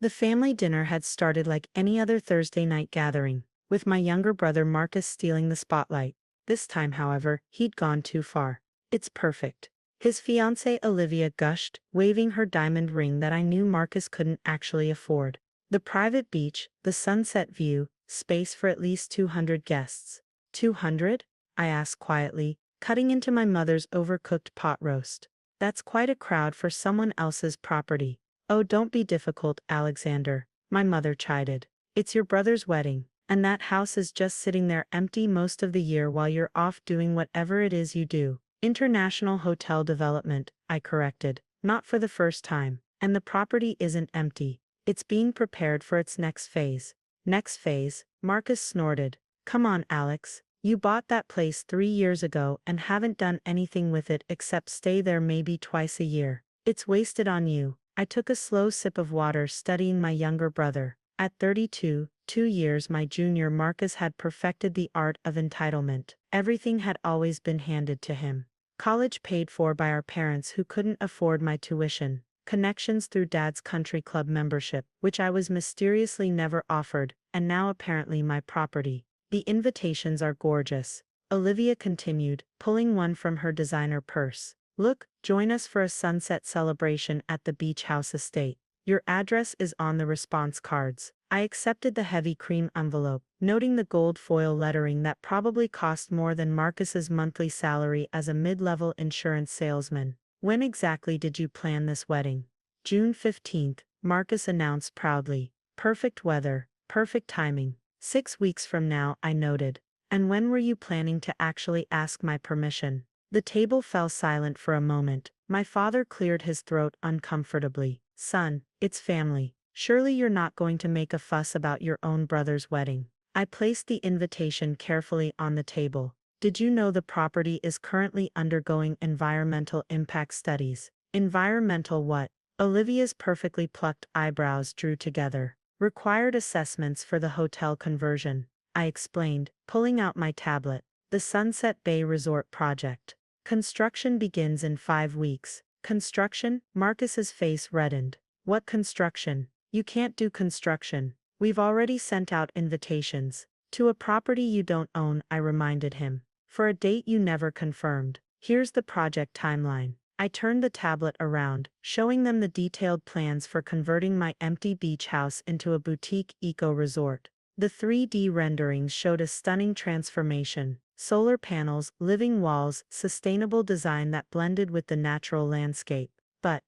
The family dinner had started like any other Thursday night gathering, with my younger brother Marcus stealing the spotlight. This time, however, he'd gone too far. "It's perfect," his fiancée Olivia gushed, waving her diamond ring that I knew Marcus couldn't actually afford. The private beach, the sunset view, space for at least 200 guests. 200? I asked quietly, cutting into my mother's overcooked pot roast. "That's quite a crowd for someone else's property." "Oh, don't be difficult, Alexander," my mother chided. "It's your brother's wedding, and that house is just sitting there empty most of the year while you're off doing whatever it is you do." "International hotel development," I corrected, not for the first time. "And the property isn't empty. It's being prepared for its next phase." "Next phase?" Marcus snorted. "Come on, Alex. You bought that place 3 years ago and haven't done anything with it except stay there maybe twice a year. It's wasted on you." I took a slow sip of water, studying my younger brother. At 32, 2 years my junior, Marcus had perfected the art of entitlement. Everything had always been handed to him. College paid for by our parents who couldn't afford my tuition. Connections through Dad's country club membership, which I was mysteriously never offered, and now apparently my property. "The invitations are gorgeous," Olivia continued, pulling one from her designer purse. "Look, join us for a sunset celebration at the Beach House estate. Your address is on the response cards." I accepted the heavy cream envelope, noting the gold foil lettering that probably cost more than Marcus's monthly salary as a mid-level insurance salesman. "When exactly did you plan this wedding?" "June 15th, Marcus announced proudly. "Perfect weather, perfect timing." 6 weeks from now, I noted. "And when were you planning to actually ask my permission?" The table fell silent for a moment. My father cleared his throat uncomfortably. "Son, it's family. Surely you're not going to make a fuss about your own brother's wedding." I placed the invitation carefully on the table. "Did you know the property is currently undergoing environmental impact studies?" "Environmental what?" Olivia's perfectly plucked eyebrows drew together. "Required assessments for the hotel conversion," I explained, pulling out my tablet. "The Sunset Bay Resort project. Construction begins in 5 weeks. "Construction?" Marcus's face reddened. "What construction? You can't do construction. We've already sent out invitations." "To a property you don't own," I reminded him. "For a date you never confirmed. Here's the project timeline." I turned the tablet around, showing them the detailed plans for converting my empty beach house into a boutique eco-resort. The 3D renderings showed a stunning transformation. Solar panels, living walls, sustainable design that blended with the natural landscape. But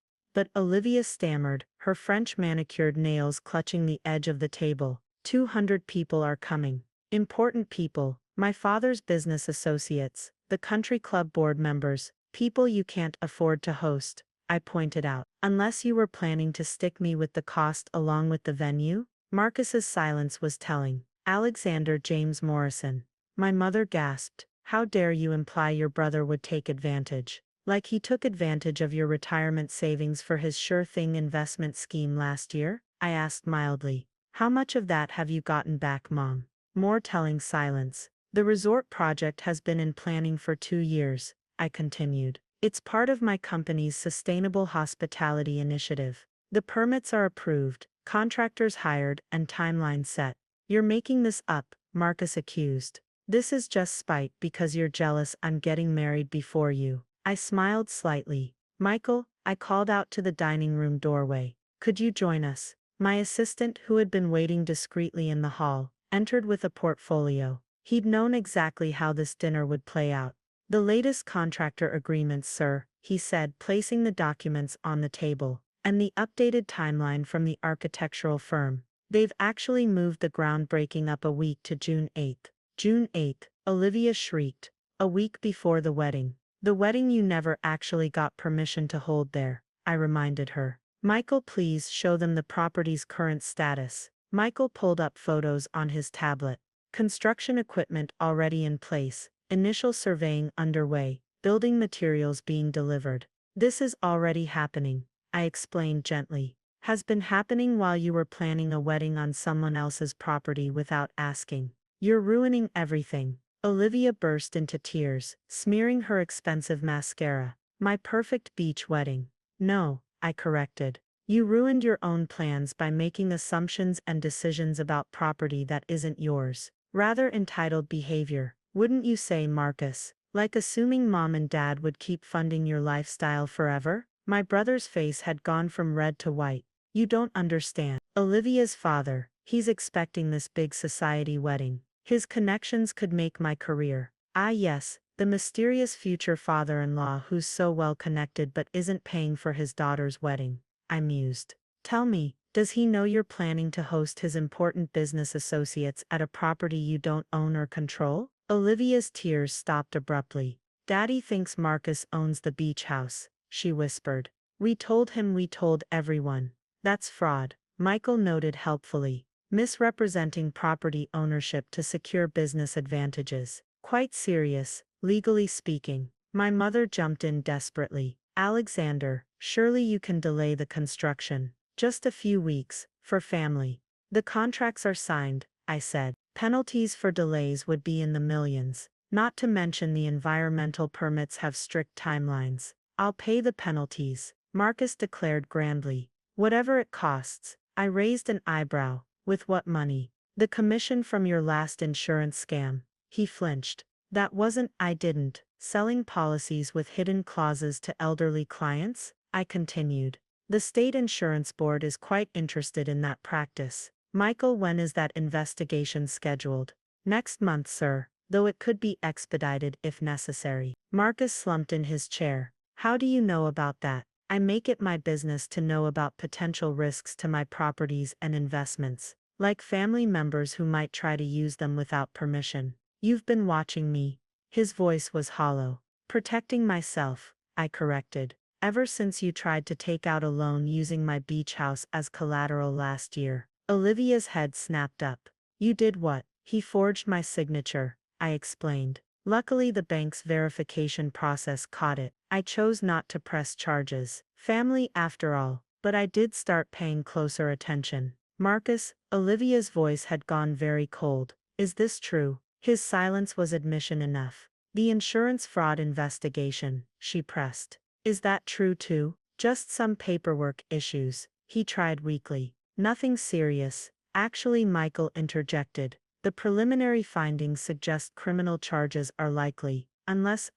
Olivia stammered, her French manicured nails clutching the edge of the table. 200 people are coming. Important people, my father's business associates, the country club board members, people you can't afford to host," I pointed out. "Unless you were planning to stick me with the cost along with the venue?" Marcus's silence was telling. "Alexander James Morrison." My mother gasped. "How dare you imply your brother would take advantage?" "Like he took advantage of your retirement savings for his sure-thing investment scheme last year?" I asked mildly. "How much of that have you gotten back, Mom?" More telling silence. "The resort project has been in planning for 2 years," I continued. "It's part of my company's Sustainable Hospitality Initiative. The permits are approved, contractors hired, and timeline set." "You're making this up," Marcus accused. "This is just spite because you're jealous I'm getting married before you." I smiled slightly. "Michael," I called out to the dining room doorway. "Could you join us?" My assistant, who had been waiting discreetly in the hall, entered with a portfolio. He'd known exactly how this dinner would play out. "The latest contractor agreements, sir," he said, placing the documents on the table, "and the updated timeline from the architectural firm. They've actually moved the groundbreaking up a week to June 8th. "June 8th, Olivia shrieked. "A week before the wedding." "The wedding you never actually got permission to hold there," I reminded her. "Michael, please show them the property's current status." Michael pulled up photos on his tablet. Construction equipment already in place, initial surveying underway, building materials being delivered. "This is already happening," I explained gently. "Has been happening while you were planning a wedding on someone else's property without asking. You're ruining everything." Olivia burst into tears, smearing her expensive mascara. "My perfect beach wedding." "No," I corrected. You ruined your own plans by making assumptions and decisions about property that isn't yours. Rather entitled behavior, wouldn't you say, Marcus? Like assuming mom and dad would keep funding your lifestyle forever? My brother's face had gone from red to white. You don't understand. Olivia's father, he's expecting this big society wedding. His connections could make my career. Ah yes, the mysterious future father-in-law who's so well connected but isn't paying for his daughter's wedding. I mused. Tell me, does he know you're planning to host his important business associates at a property you don't own or control? Olivia's tears stopped abruptly. Daddy thinks Marcus owns the beach house, she whispered. We told him, we told everyone. That's fraud, Michael noted helpfully. Misrepresenting property ownership to secure business advantages. Quite serious, legally speaking. My mother jumped in desperately. Alexander, surely you can delay the construction. Just a few weeks, for family. The contracts are signed, I said. Penalties for delays would be in the millions. Not to mention the environmental permits have strict timelines. I'll pay the penalties, Marcus declared grandly. Whatever it costs. I raised an eyebrow. With what money? The commission from your last insurance scam. He flinched. That wasn't, I didn't. Selling policies with hidden clauses to elderly clients? I continued. The state insurance board is quite interested in that practice. Michael, when is that investigation scheduled? Next month, sir, though it could be expedited if necessary. Marcus slumped in his chair. How do you know about that? I make it my business to know about potential risks to my properties and investments, like family members who might try to use them without permission. You've been watching me. His voice was hollow. Protecting myself, I corrected. Ever since you tried to take out a loan using my beach house as collateral last year. Olivia's head snapped up. You did what? He forged my signature, I explained. Luckily the bank's verification process caught it. I chose not to press charges. Family after all, but I did start paying closer attention. Marcus, Olivia's voice had gone very cold. Is this true? His silence was admission enough. The insurance fraud investigation, she pressed. Is that true too? Just some paperwork issues, he tried weakly. Nothing serious. Actually, Michael interjected. The preliminary findings suggest criminal charges are likely, unless.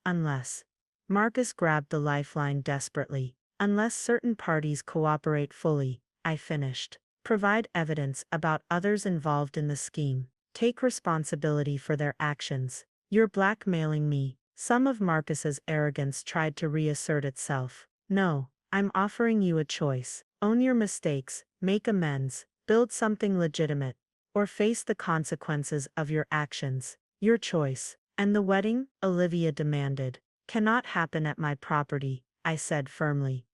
Marcus grabbed the lifeline desperately. Unless certain parties cooperate fully, I finished. Provide evidence about others involved in the scheme. Take responsibility for their actions. You're blackmailing me. Some of Marcus's arrogance tried to reassert itself. No, I'm offering you a choice. Own your mistakes, make amends, build something legitimate, or face the consequences of your actions. Your choice. And the wedding? Olivia demanded. Cannot happen at my property, I said firmly.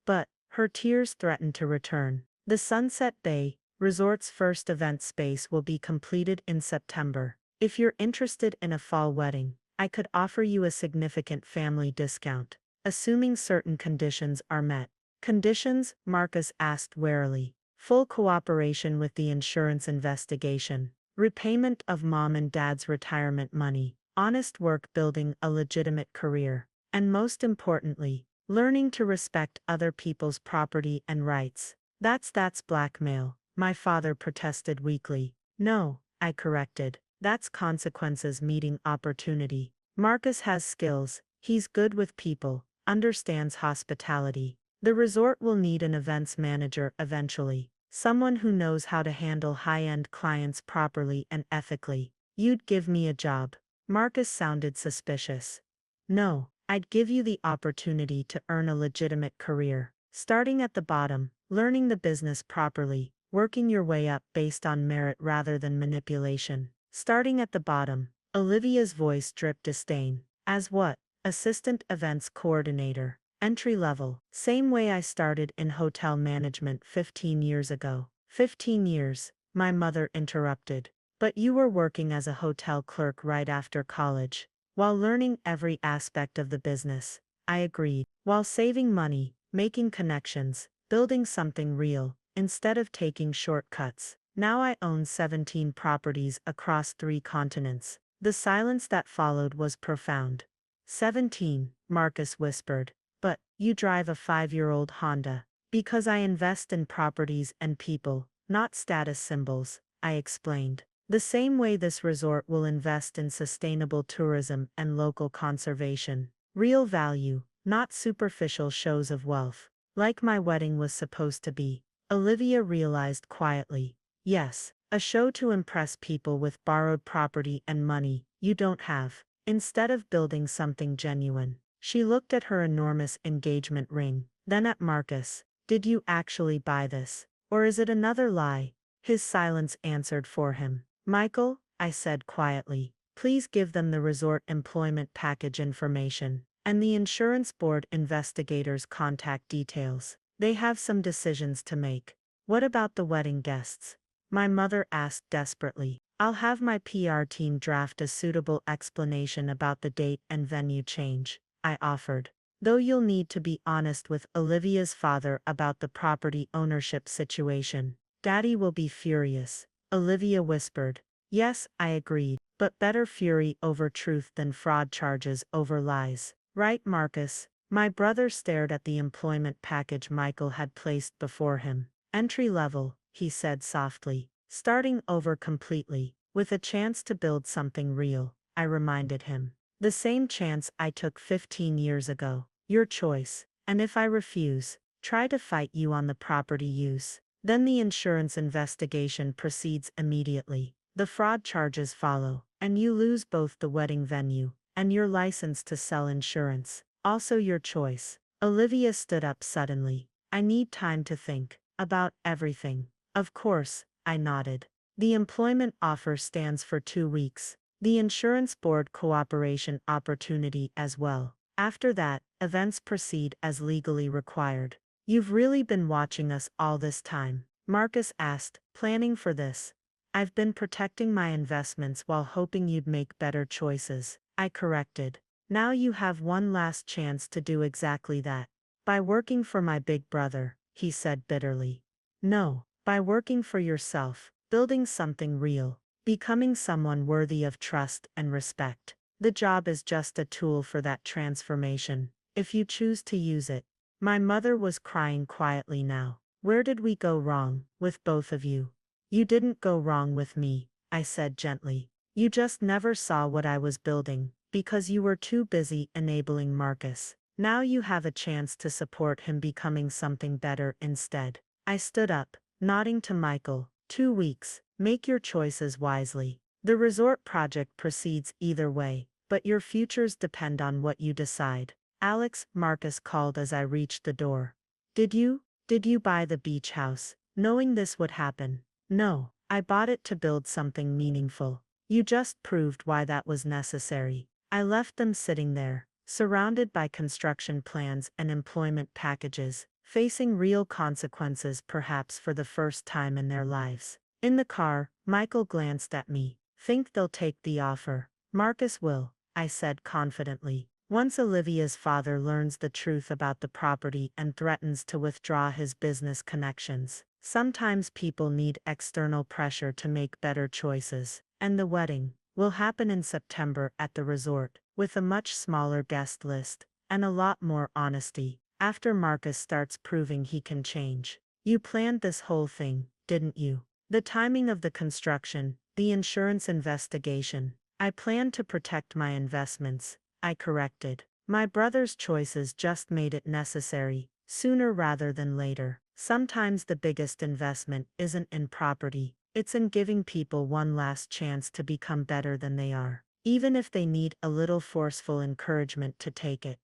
But, her tears threatened to return. The Sunset Bay Resort's first event space will be completed in September. If you're interested in a fall wedding, I could offer you a significant family discount, assuming certain conditions are met. Conditions? Marcus asked warily. Full cooperation with the insurance investigation, repayment of mom and dad's retirement money, honest work building a legitimate career, and most importantly, learning to respect other people's property and rights. That's blackmail, my father protested weakly. No, I corrected. That's consequences meeting opportunity. Marcus has skills, he's good with people, understands hospitality. The resort will need an events manager eventually, someone who knows how to handle high-end clients properly and ethically. You'd give me a job. Marcus sounded suspicious. No, I'd give you the opportunity to earn a legitimate career. Starting at the bottom, learning the business properly, working your way up based on merit rather than manipulation. Starting at the bottom, Olivia's voice dripped disdain. As what? Assistant events coordinator. Entry level. Same way I started in hotel management 15 years ago. 15 years, my mother interrupted. But you were working as a hotel clerk right after college. While learning every aspect of the business, I agreed. While saving money, making connections, building something real, instead of taking shortcuts. Now I own 17 properties across 3 continents. The silence that followed was profound. 17, Marcus whispered. But, you drive a 5-year-old Honda. Because I invest in properties and people, not status symbols, I explained. The same way this resort will invest in sustainable tourism and local conservation. Real value, not superficial shows of wealth. Like my wedding was supposed to be. Olivia realized quietly. Yes, a show to impress people with borrowed property and money you don't have, instead of building something genuine. She looked at her enormous engagement ring, then at Marcus. Did you actually buy this? Or is it another lie? His silence answered for him. Michael, I said quietly, please give them the resort employment package information and the insurance board investigators' contact details. They have some decisions to make. What about the wedding guests? My mother asked desperately. I'll have my PR team draft a suitable explanation about the date and venue change, I offered. Though you'll need to be honest with Olivia's father about the property ownership situation. Daddy will be furious, Olivia whispered. Yes, I agreed, but better fury over truth than fraud charges over lies. Right, Marcus? My brother stared at the employment package Michael had placed before him. Entry level, he said softly. Starting over completely, with a chance to build something real, I reminded him. The same chance I took 15 years ago. Your choice. And if I refuse, try to fight you on the property use. Then the insurance investigation proceeds immediately. The fraud charges follow, and you lose both the wedding venue and your license to sell insurance. Also your choice. Olivia stood up suddenly. I need time to think about everything. Of course, I nodded. The employment offer stands for 2 weeks. The insurance board cooperation opportunity as well. After that, events proceed as legally required. You've really been watching us all this time? Marcus asked, planning for this. I've been protecting my investments while hoping you'd make better choices, I corrected. Now you have one last chance to do exactly that. By working for my big brother, he said bitterly. No, by working for yourself, building something real, becoming someone worthy of trust and respect. The job is just a tool for that transformation, if you choose to use it. My mother was crying quietly now. Where did we go wrong, with both of you? You didn't go wrong with me, I said gently. You just never saw what I was building, because you were too busy enabling Marcus. Now you have a chance to support him becoming something better instead. I stood up, nodding to Michael. 2 weeks, make your choices wisely. The resort project proceeds either way, but your futures depend on what you decide. Alex, Marcus called as I reached the door. Did you buy the beach house, knowing this would happen? No, I bought it to build something meaningful. You just proved why that was necessary. I left them sitting there, surrounded by construction plans and employment packages, facing real consequences perhaps for the first time in their lives. In the car, Michael glanced at me. Think they'll take the offer? Marcus will, I said confidently. Once Olivia's father learns the truth about the property and threatens to withdraw his business connections. Sometimes people need external pressure to make better choices, and the wedding will happen in September at the resort, with a much smaller guest list, and a lot more honesty, after Marcus starts proving he can change. You planned this whole thing, didn't you? The timing of the construction, the insurance investigation. I planned to protect my investments, I corrected. My brother's choices just made it necessary, sooner rather than later. Sometimes the biggest investment isn't in property, it's in giving people one last chance to become better than they are, even if they need a little forceful encouragement to take it.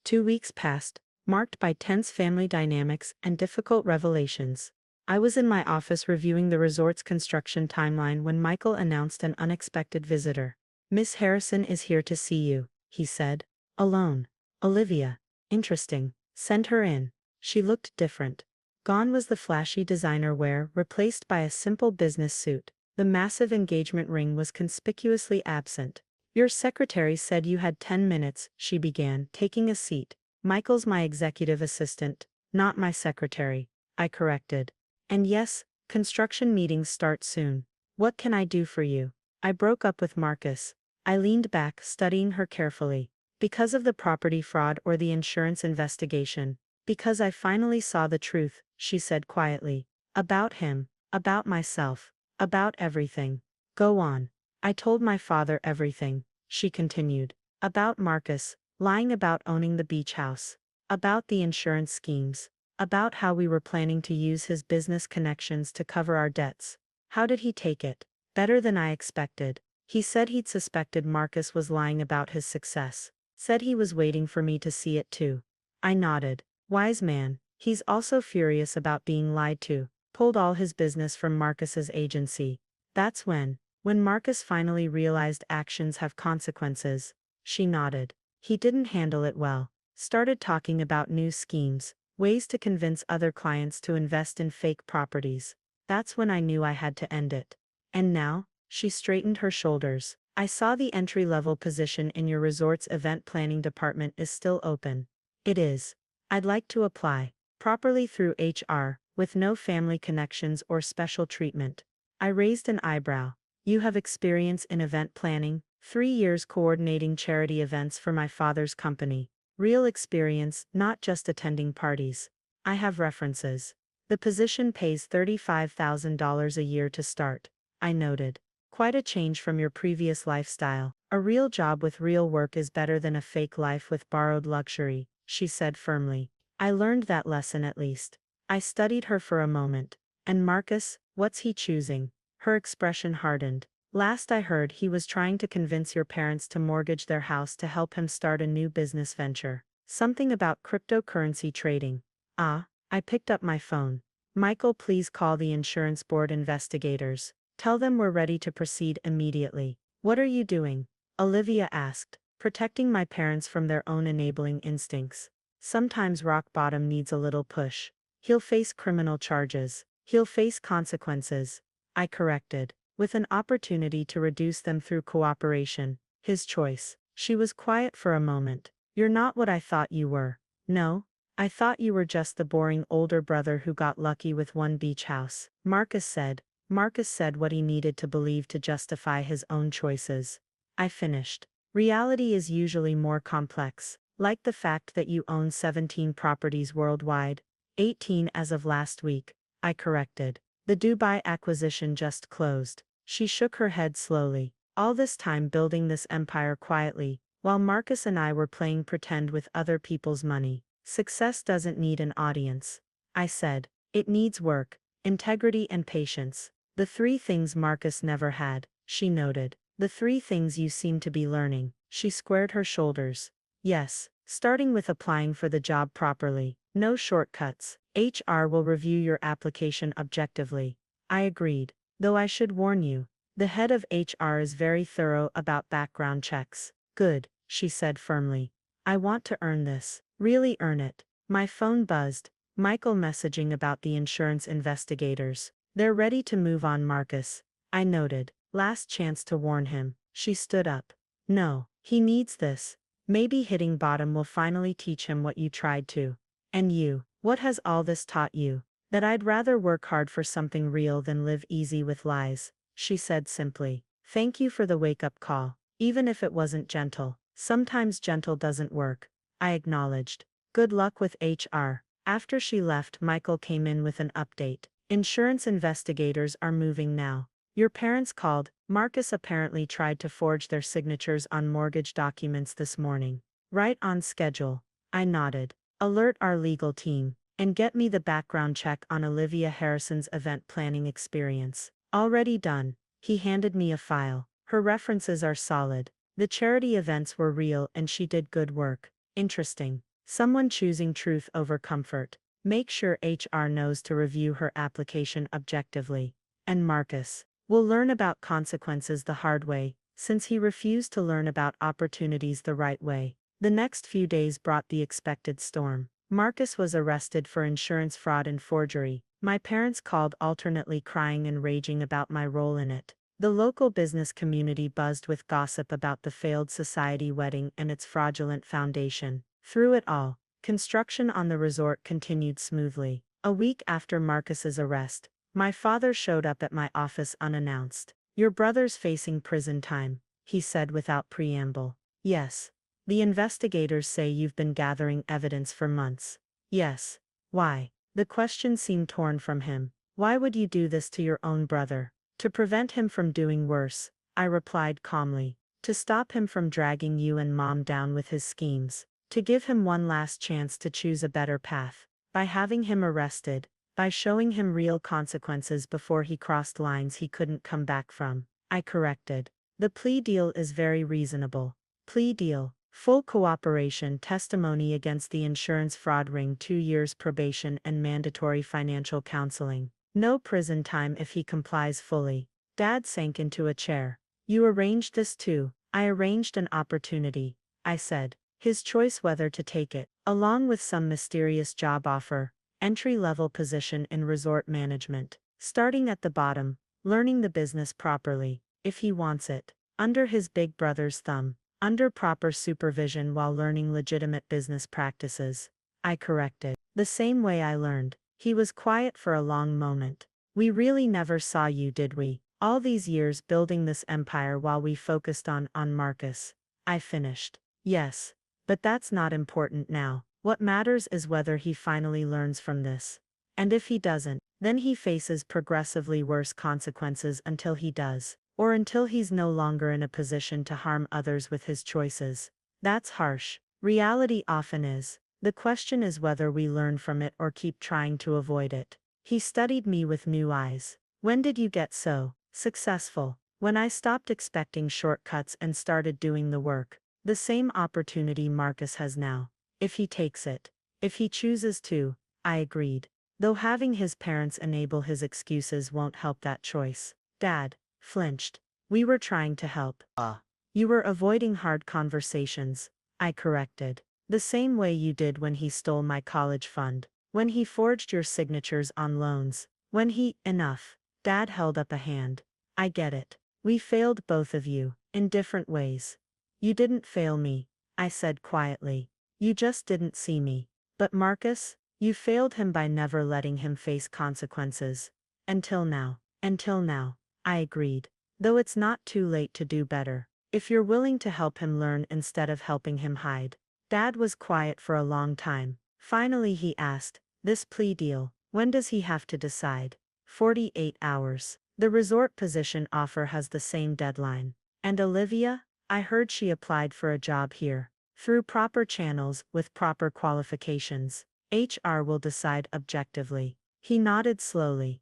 2 weeks passed, marked by tense family dynamics and difficult revelations. I was in my office reviewing the resort's construction timeline when Michael announced an unexpected visitor. Miss Harrison is here to see you, he said. Alone. Olivia. Interesting. Send her in. She looked different. Gone was the flashy designer wear, replaced by a simple business suit. The massive engagement ring was conspicuously absent. Your secretary said you had 10 minutes, she began, taking a seat. Michael's my executive assistant, not my secretary, I corrected. And yes, construction meetings start soon. What can I do for you? I broke up with Marcus. I leaned back, studying her carefully. Because of the property fraud or the insurance investigation? Because I finally saw the truth, she said quietly. About him, about myself, about everything. Go on. I told my father everything, she continued. About Marcus, lying about owning the beach house. About the insurance schemes. About how we were planning to use his business connections to cover our debts. How did he take it? Better than I expected. He said he'd suspected Marcus was lying about his success. Said he was waiting for me to see it too. I nodded. Wise man. He's also furious about being lied to. Pulled all his business from Marcus's agency. That's when Marcus finally realized actions have consequences. She nodded. He didn't handle it well. Started talking about new schemes, ways to convince other clients to invest in fake properties. That's when I knew I had to end it. And now? She straightened her shoulders. I saw the entry-level position in your resort's event planning department is still open. It is. I'd like to apply. Properly through HR, with no family connections or special treatment. I raised an eyebrow. You have experience in event planning, 3 years coordinating charity events for my father's company. Real experience, not just attending parties. I have references. The position pays $35,000 a year to start. I noted. Quite a change from your previous lifestyle. A real job with real work is better than a fake life with borrowed luxury, she said firmly. I learned that lesson at least. I studied her for a moment. And Marcus, what's he choosing? Her expression hardened. Last I heard he was trying to convince your parents to mortgage their house to help him start a new business venture. Something about cryptocurrency trading. Ah, I picked up my phone. Michael, please call the insurance board investigators. Tell them we're ready to proceed immediately. What are you doing? Olivia asked. Protecting my parents from their own enabling instincts. Sometimes rock bottom needs a little push. He'll face criminal charges. He'll face consequences. I corrected. With an opportunity to reduce them through cooperation. His choice. She was quiet for a moment. You're not what I thought you were. No? I thought you were just the boring older brother who got lucky with one beach house. Marcus said. Marcus said what he needed to believe to justify his own choices. I finished. Reality is usually more complex, like the fact that you own 17 properties worldwide, 18 as of last week. I corrected. The Dubai acquisition just closed. She shook her head slowly. All this time building this empire quietly, while Marcus and I were playing pretend with other people's money. Success doesn't need an audience. I said. It needs work, integrity and patience. The 3 things Marcus never had, she noted. The 3 things you seem to be learning. She squared her shoulders. Yes, starting with applying for the job properly. No shortcuts. HR will review your application objectively. I agreed. Though I should warn you, the head of HR is very thorough about background checks. Good, she said firmly. I want to earn this. Really earn it. My phone buzzed. Michael messaging about the insurance investigators. They're ready to move on Marcus. I noted. Last chance to warn him. She stood up. No, he needs this. Maybe hitting bottom will finally teach him what you tried to. And you, what has all this taught you? That I'd rather work hard for something real than live easy with lies, she said simply. Thank you for the wake-up call, even if it wasn't gentle. Sometimes gentle doesn't work. I acknowledged. Good luck with HR. After she left, Michael came in with an update. Insurance investigators are moving now. Your parents called. Marcus apparently tried to forge their signatures on mortgage documents this morning. Right on schedule. I nodded. Alert our legal team. And get me the background check on Olivia Harrison's event planning experience. Already done. He handed me a file. Her references are solid. The charity events were real and she did good work. Interesting. Someone choosing truth over comfort. Make sure HR knows to review her application objectively. And Marcus will learn about consequences the hard way, since he refused to learn about opportunities the right way. The next few days brought the expected storm. Marcus was arrested for insurance fraud and forgery. My parents called alternately crying and raging about my role in it. The local business community buzzed with gossip about the failed society wedding and its fraudulent foundation. Through it all, construction on the resort continued smoothly. A week after Marcus's arrest, my father showed up at my office unannounced. Your brother's facing prison time, he said without preamble. Yes. The investigators say you've been gathering evidence for months. Yes. Why? The question seemed torn from him. Why would you do this to your own brother? To prevent him from doing worse, I replied calmly. To stop him from dragging you and Mom down with his schemes. To give him one last chance to choose a better path. By having him arrested. By showing him real consequences before he crossed lines he couldn't come back from. I corrected. The plea deal is very reasonable. Plea deal. Full cooperation, testimony against the insurance fraud ring, 2 years probation and mandatory financial counseling. No prison time if he complies fully. Dad sank into a chair. You arranged this too. I arranged an opportunity, I said. His choice whether to take it, along with some mysterious job offer, entry-level position in resort management, starting at the bottom, learning the business properly, if he wants it, under his big brother's thumb. Under proper supervision while learning legitimate business practices. I corrected. The same way I learned. He was quiet for a long moment. We really never saw you, did we? All these years building this empire while we focused on Marcus. I finished. Yes. But that's not important now. What matters is whether he finally learns from this. And if he doesn't, then he faces progressively worse consequences until he does. Or until he's no longer in a position to harm others with his choices. That's harsh. Reality often is. The question is whether we learn from it or keep trying to avoid it. He studied me with new eyes. When did you get so successful? When I stopped expecting shortcuts and started doing the work. The same opportunity Marcus has now. If he takes it. If he chooses to, I agreed. Though having his parents enable his excuses won't help that choice. Dad flinched. We were trying to help. You were avoiding hard conversations, I corrected. The same way you did when he stole my college fund. When he forged your signatures on loans. When he, enough. Dad held up a hand. I get it. We failed both of you, in different ways. You didn't fail me, I said quietly. You just didn't see me. But Marcus, you failed him by never letting him face consequences. Until now. Until now. I agreed. Though it's not too late to do better. If you're willing to help him learn instead of helping him hide. Dad was quiet for a long time. Finally he asked, this plea deal, when does he have to decide? 48 hours. The resort position offer has the same deadline. And Olivia? I heard she applied for a job here. Through proper channels, with proper qualifications. HR will decide objectively. He nodded slowly.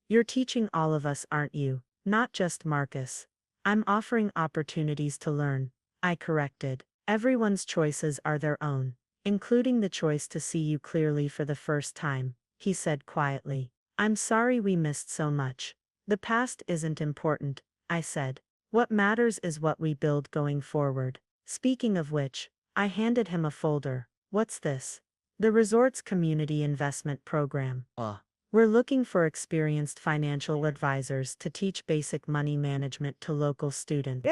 You're teaching all of us, aren't you? Not just Marcus. I'm offering opportunities to learn, I corrected. Everyone's choices are their own, including the choice to see you clearly for the first time, he said quietly. I'm sorry we missed so much. The past isn't important, I said. What matters is what we build going forward. Speaking of which, I handed him a folder. What's this? The resort's community investment program. We're looking for experienced financial advisors to teach basic money management to local students.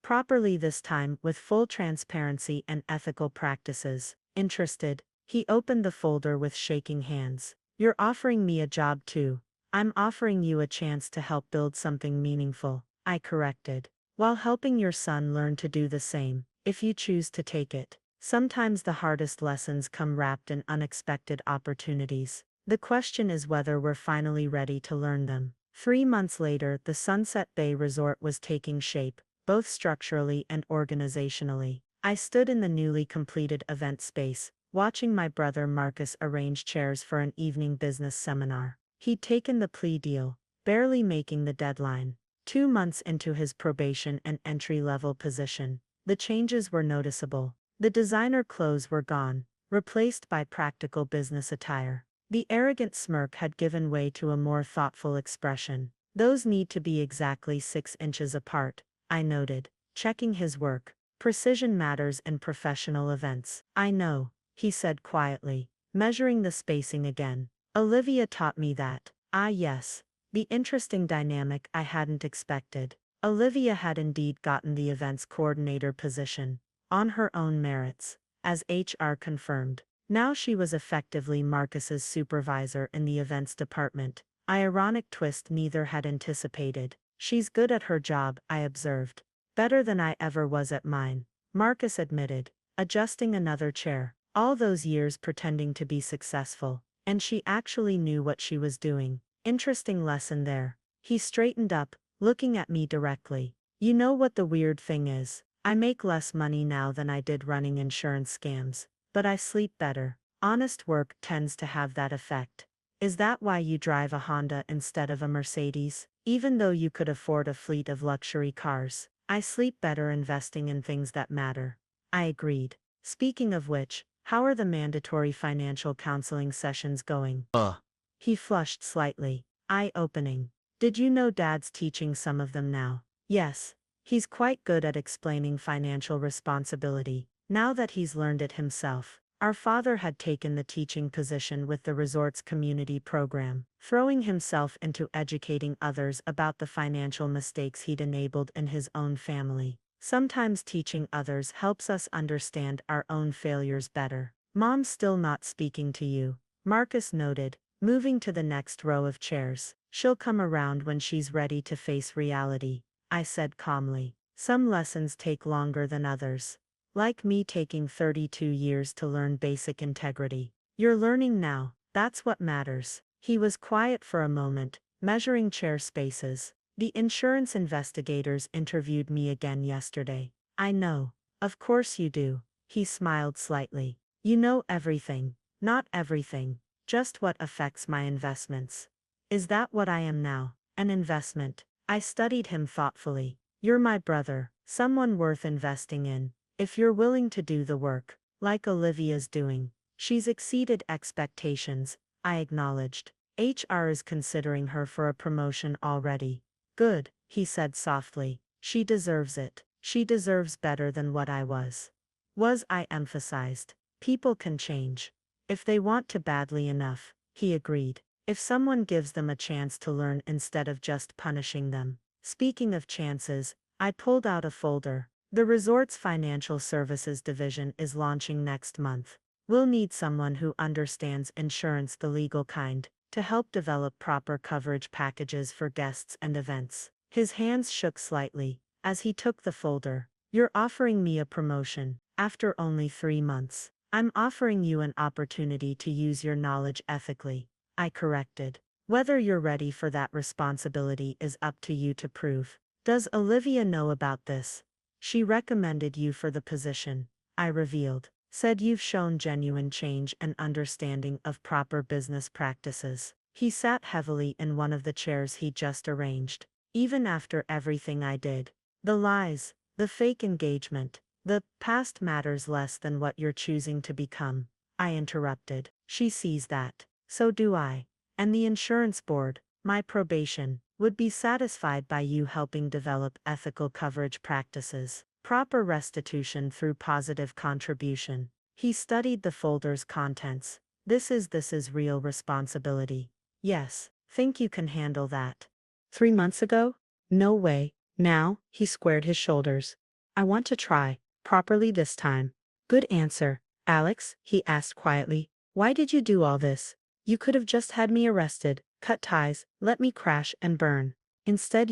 Properly this time with full transparency and ethical practices. Interested? He opened the folder with shaking hands. You're offering me a job too. I'm offering you a chance to help build something meaningful, I corrected. While helping your son learn to do the same, if you choose to take it. Sometimes the hardest lessons come wrapped in unexpected opportunities. The question is whether we're finally ready to learn them. 3 months later, the Sunset Bay Resort was taking shape, both structurally and organizationally. I stood in the newly completed event space, watching my brother Marcus arrange chairs for an evening business seminar. He'd taken the plea deal, barely making the deadline. 2 months into his probation and entry-level position, the changes were noticeable. The designer clothes were gone, replaced by practical business attire. The arrogant smirk had given way to a more thoughtful expression. Those need to be exactly 6 inches apart, I noted, checking his work. Precision matters in professional events. I know, he said quietly, measuring the spacing again. Olivia taught me that. Ah yes, the interesting dynamic I hadn't expected. Olivia had indeed gotten the events coordinator position, on her own merits, as HR confirmed. Now she was effectively Marcus's supervisor in the events department. Ironic twist neither had anticipated. She's good at her job, I observed. Better than I ever was at mine, Marcus admitted, adjusting another chair. All those years pretending to be successful, and she actually knew what she was doing. Interesting lesson there. He straightened up, looking at me directly. You know what the weird thing is? I make less money now than I did running insurance scams, but I sleep better. Honest work tends to have that effect. Is that why you drive a Honda instead of a Mercedes? Even though you could afford a fleet of luxury cars, I sleep better investing in things that matter. I agreed. Speaking of which, how are the mandatory financial counseling sessions going? He flushed slightly. Eye-opening. Did you know Dad's teaching some of them now? Yes. He's quite good at explaining financial responsibility, now that he's learned it himself. Our father had taken the teaching position with the resort's community program, throwing himself into educating others about the financial mistakes he'd enabled in his own family. Sometimes teaching others helps us understand our own failures better. Mom's still not speaking to you, Marcus noted, moving to the next row of chairs. She'll come around when she's ready to face reality, I said calmly. Some lessons take longer than others. Like me taking 32 years to learn basic integrity. You're learning now, that's what matters. He was quiet for a moment, measuring chair spaces. The insurance investigators interviewed me again yesterday. I know. Of course you do. He smiled slightly. You know everything. Not everything. Just what affects my investments. Is that what I am now? An investment? I studied him thoughtfully. You're my brother, someone worth investing in. If you're willing to do the work, like Olivia's doing. She's exceeded expectations, I acknowledged. HR is considering her for a promotion already. Good, he said softly. She deserves it. She deserves better than what I was. I emphasized. People can change. If they want to badly enough, he agreed. If someone gives them a chance to learn instead of just punishing them. Speaking of chances, I pulled out a folder. The resort's financial services division is launching next month. We'll need someone who understands insurance, the legal kind, to help develop proper coverage packages for guests and events. His hands shook slightly as he took the folder. You're offering me a promotion after only 3 months. I'm offering you an opportunity to use your knowledge ethically, I corrected. Whether you're ready for that responsibility is up to you to prove. Does Olivia know about this? She recommended you for the position, I revealed. Said you've shown genuine change and understanding of proper business practices. He sat heavily in one of the chairs he just arranged. Even after everything I did. The lies, the fake engagement, the past matters less than what you're choosing to become, I interrupted. She sees that. So do I. And the insurance board, my probation, would be satisfied by you helping develop ethical coverage practices, proper restitution through positive contribution. He studied the folder's contents. This is real responsibility. Yes, think you can handle that. 3 months ago? No way. Now, he squared his shoulders. I want to try, properly this time. Good answer, Alex, he asked quietly. Why did you do all this? You could have just had me arrested, cut ties, let me crash and burn. Instead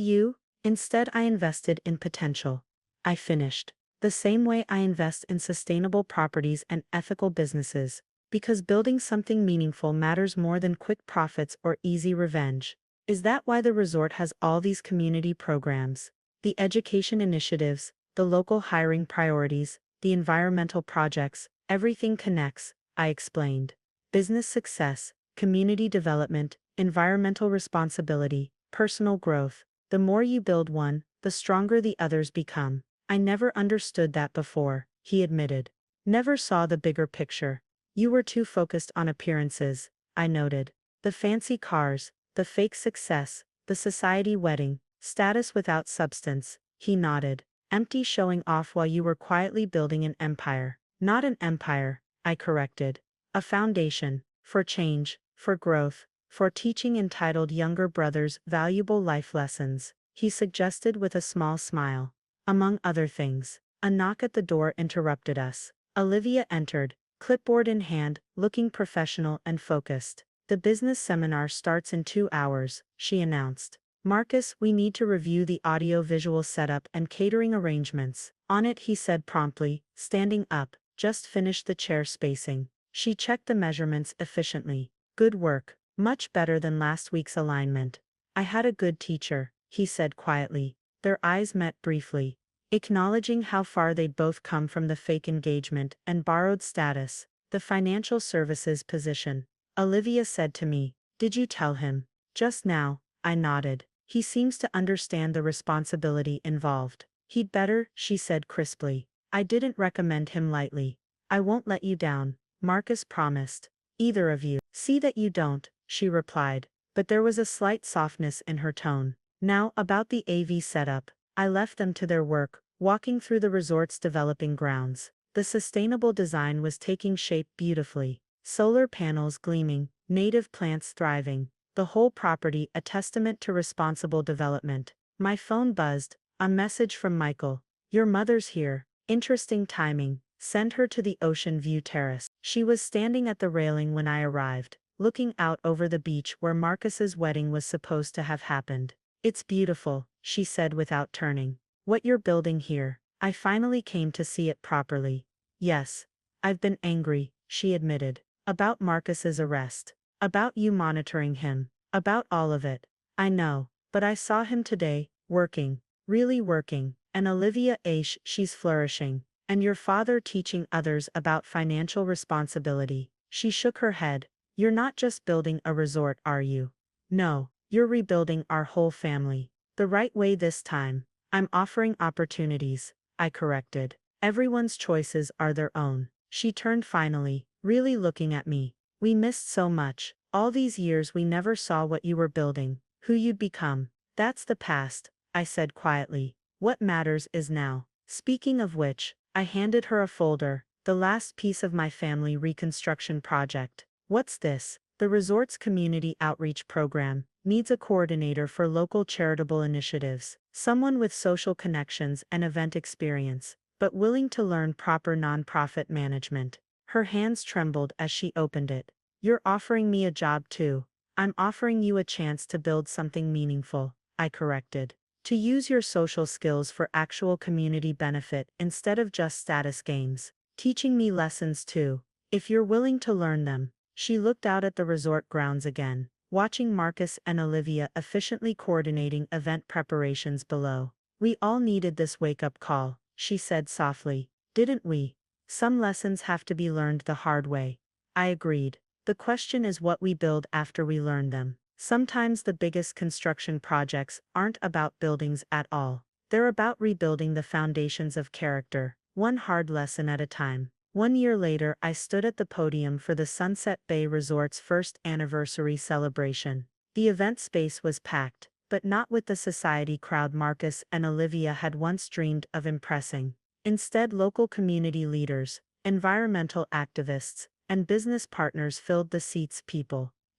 I invested in potential. I finished. The same way I invest in sustainable properties and ethical businesses, because building something meaningful matters more than quick profits or easy revenge. Is that why the resort has all these community programs, the education initiatives, the local hiring priorities, the environmental projects? Everything connects, I explained. Business success, community development, environmental responsibility, personal growth. The more you build one, the stronger the others become. I never understood that before, he admitted. Never saw the bigger picture. You were too focused on appearances, I noted. The fancy cars, the fake success, the society wedding, status without substance, he nodded. Empty showing off while you were quietly building an empire. Not an empire, I corrected. A foundation, for change, for growth, for teaching entitled younger brothers valuable life lessons, he suggested with a small smile. Among other things, a knock at the door interrupted us. Olivia entered, clipboard in hand, looking professional and focused. The business seminar starts in 2 hours, she announced. Marcus, we need to review the audio-visual setup and catering arrangements. On it, he said promptly, standing up. just finished the chair spacing. She checked the measurements efficiently. Good work. Much better than last week's alignment. I had a good teacher, he said quietly. Their eyes met briefly, acknowledging how far they'd both come from the fake engagement and borrowed status, the financial services position. Olivia said to me, "Did you tell him?" "Just now," I nodded. "He seems to understand the responsibility involved." "He'd better," she said crisply. I didn't recommend him lightly. "I won't let you down," Marcus promised. "Either of you. See that you don't," she replied, but there was a slight softness in her tone. Now about the AV setup. I left them to their work, walking through the resort's developing grounds. The sustainable design was taking shape beautifully. Solar panels gleaming, native plants thriving, the whole property a testament to responsible development. My phone buzzed, a message from Michael. "Your mother's here. Interesting timing. Send her to the Ocean View Terrace." She was standing at the railing when I arrived, looking out over the beach where Marcus's wedding was supposed to have happened. "It's beautiful," she said without turning. "What you're building here." I finally came to see it properly. "Yes. I've been angry," she admitted. "About Marcus's arrest. About you monitoring him. About all of it. I know. But I saw him today, working. Really working. And Olivia she's flourishing. And your father teaching others about financial responsibility." She shook her head. "You're not just building a resort, are you? No, you're rebuilding our whole family. The right way this time." "I'm offering opportunities," I corrected. "Everyone's choices are their own." She turned finally, really looking at me. "We missed so much. All these years we never saw what you were building, who you'd become." "That's the past," I said quietly. "What matters is now." Speaking of which, I handed her a folder, the last piece of my family reconstruction project. "What's this?" "The resort's community outreach program needs a coordinator for local charitable initiatives, someone with social connections and event experience, but willing to learn proper nonprofit management." Her hands trembled as she opened it. "You're offering me a job too." "I'm offering you a chance to build something meaningful," I corrected. "To use your social skills for actual community benefit instead of just status gains. Teaching me lessons too, if you're willing to learn them." She looked out at the resort grounds again, watching Marcus and Olivia efficiently coordinating event preparations below. "We all needed this wake-up call," she said softly. "Didn't we? Some lessons have to be learned the hard way." I agreed. The question is what we build after we learn them. Sometimes the biggest construction projects aren't about buildings at all. They're about rebuilding the foundations of character, one hard lesson at a time. 1 year later, I stood at the podium for the Sunset Bay Resort's first anniversary celebration. The event space was packed, but not with the society crowd Marcus and Olivia had once dreamed of impressing. Instead, local community leaders, environmental activists, and business partners filled the seats.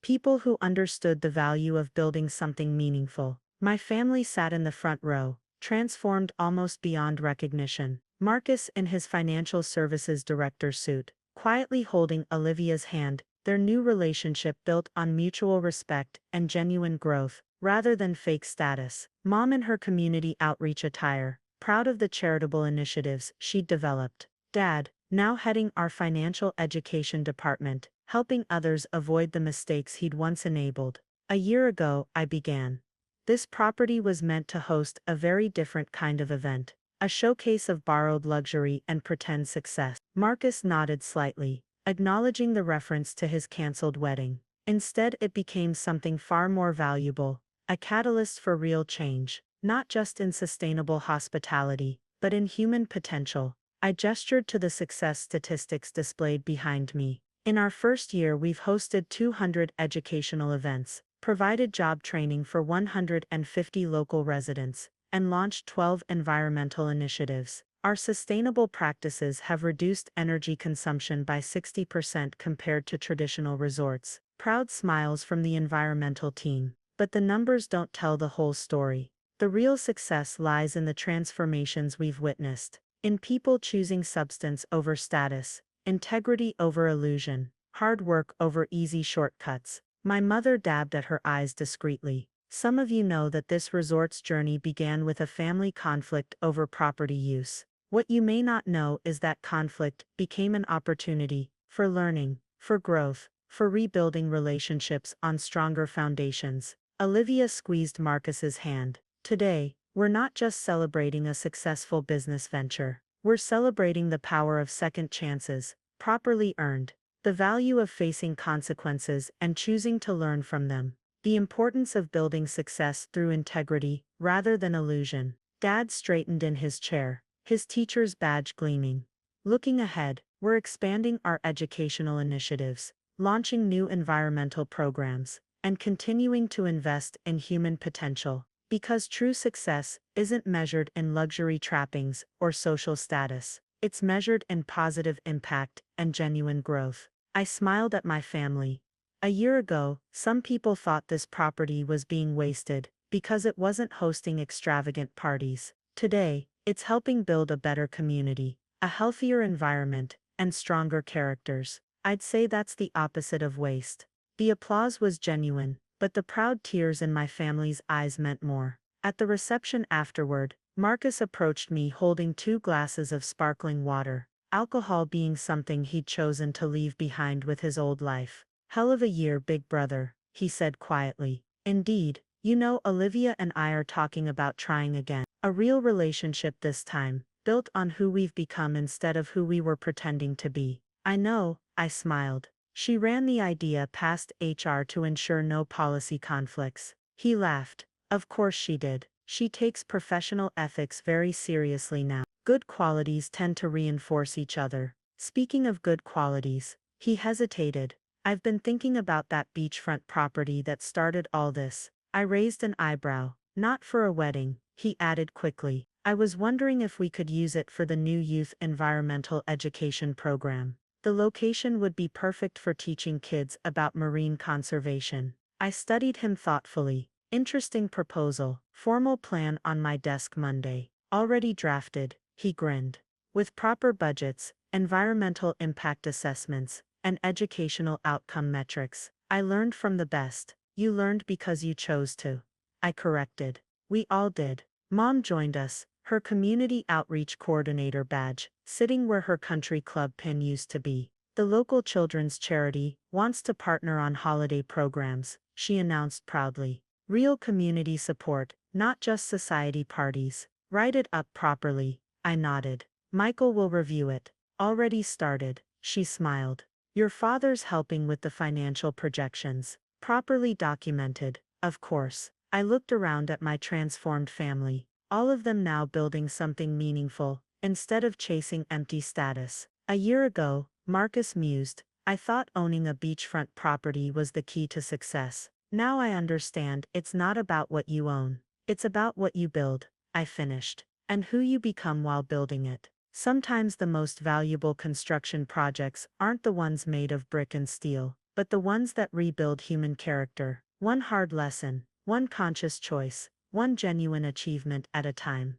People who understood the value of building something meaningful. My family sat in the front row, transformed almost beyond recognition. Marcus in his financial services director suit, quietly holding Olivia's hand, their new relationship built on mutual respect and genuine growth, rather than fake status. Mom in her community outreach attire, proud of the charitable initiatives she'd developed. Dad, now heading our financial education department, helping others avoid the mistakes he'd once enabled. A year ago, I began. This property was meant to host a very different kind of event, a showcase of borrowed luxury and pretend success. Marcus nodded slightly, acknowledging the reference to his canceled wedding. Instead, it became something far more valuable, a catalyst for real change, not just in sustainable hospitality, but in human potential. I gestured to the success statistics displayed behind me. In our first year, we've hosted 200 educational events, provided job training for 150 local residents, and launched 12 environmental initiatives. Our sustainable practices have reduced energy consumption by 60% compared to traditional resorts. Proud smiles from the environmental team. But the numbers don't tell the whole story. The real success lies in the transformations we've witnessed, in people choosing substance over status, integrity over illusion, hard work over easy shortcuts. My mother dabbed at her eyes discreetly. "Some of you know that this resort's journey began with a family conflict over property use. What you may not know is that conflict became an opportunity for learning, for growth, for rebuilding relationships on stronger foundations. Olivia squeezed Marcus's hand. Today, we're not just celebrating a successful business venture. We're celebrating the power of second chances, properly earned, the value of facing consequences and choosing to learn from them, the importance of building success through integrity rather than illusion. Dad straightened in his chair, his teacher's badge gleaming. Looking ahead, we're expanding our educational initiatives, launching new environmental programs, and continuing to invest in human potential. Because true success isn't measured in luxury trappings or social status, it's measured in positive impact and genuine growth. I smiled at my family. A year ago, some people thought this property was being wasted because it wasn't hosting extravagant parties. Today, it's helping build a better community, a healthier environment, and stronger characters. I'd say that's the opposite of waste. The applause was genuine, but the proud tears in my family's eyes meant more. At the reception afterward, Marcus approached me holding 2 glasses of sparkling water, alcohol being something he'd chosen to leave behind with his old life. "Hell of a year, big brother," he said quietly. "Indeed, you know, Olivia and I are talking about trying again. A real relationship this time, built on who we've become instead of who we were pretending to be." "I know," I smiled. "She ran the idea past HR to ensure no policy conflicts." He laughed. "Of course she did. She takes professional ethics very seriously now. Good qualities tend to reinforce each other." "Speaking of good qualities," he hesitated. "I've been thinking about that beachfront property that started all this." I raised an eyebrow. "Not for a wedding," he added quickly. "I was wondering if we could use it for the new youth environmental education program. The location would be perfect for teaching kids about marine conservation." I studied him thoughtfully. "Interesting proposal. Formal plan on my desk Monday." "Already drafted," he grinned. "With proper budgets, environmental impact assessments, and educational outcome metrics." I learned from the best. "You learned because you chose to," I corrected. "We all did." Mom joined us, her community outreach coordinator badge sitting where her country club pin used to be. "The local children's charity wants to partner on holiday programs," she announced proudly. "Real community support, not just society parties." "Write it up properly," I nodded. "Michael will review it." "Already started," she smiled. "Your father's helping with the financial projections." "Properly documented, of course." I looked around at my transformed family, all of them now building something meaningful, instead of chasing empty status. "A year ago," Marcus mused, "I thought owning a beachfront property was the key to success. Now I understand it's not about what you own. It's about what you build." I finished. "And who you become while building it." Sometimes the most valuable construction projects aren't the ones made of brick and steel, but the ones that rebuild human character. One hard lesson, one conscious choice, one genuine achievement at a time.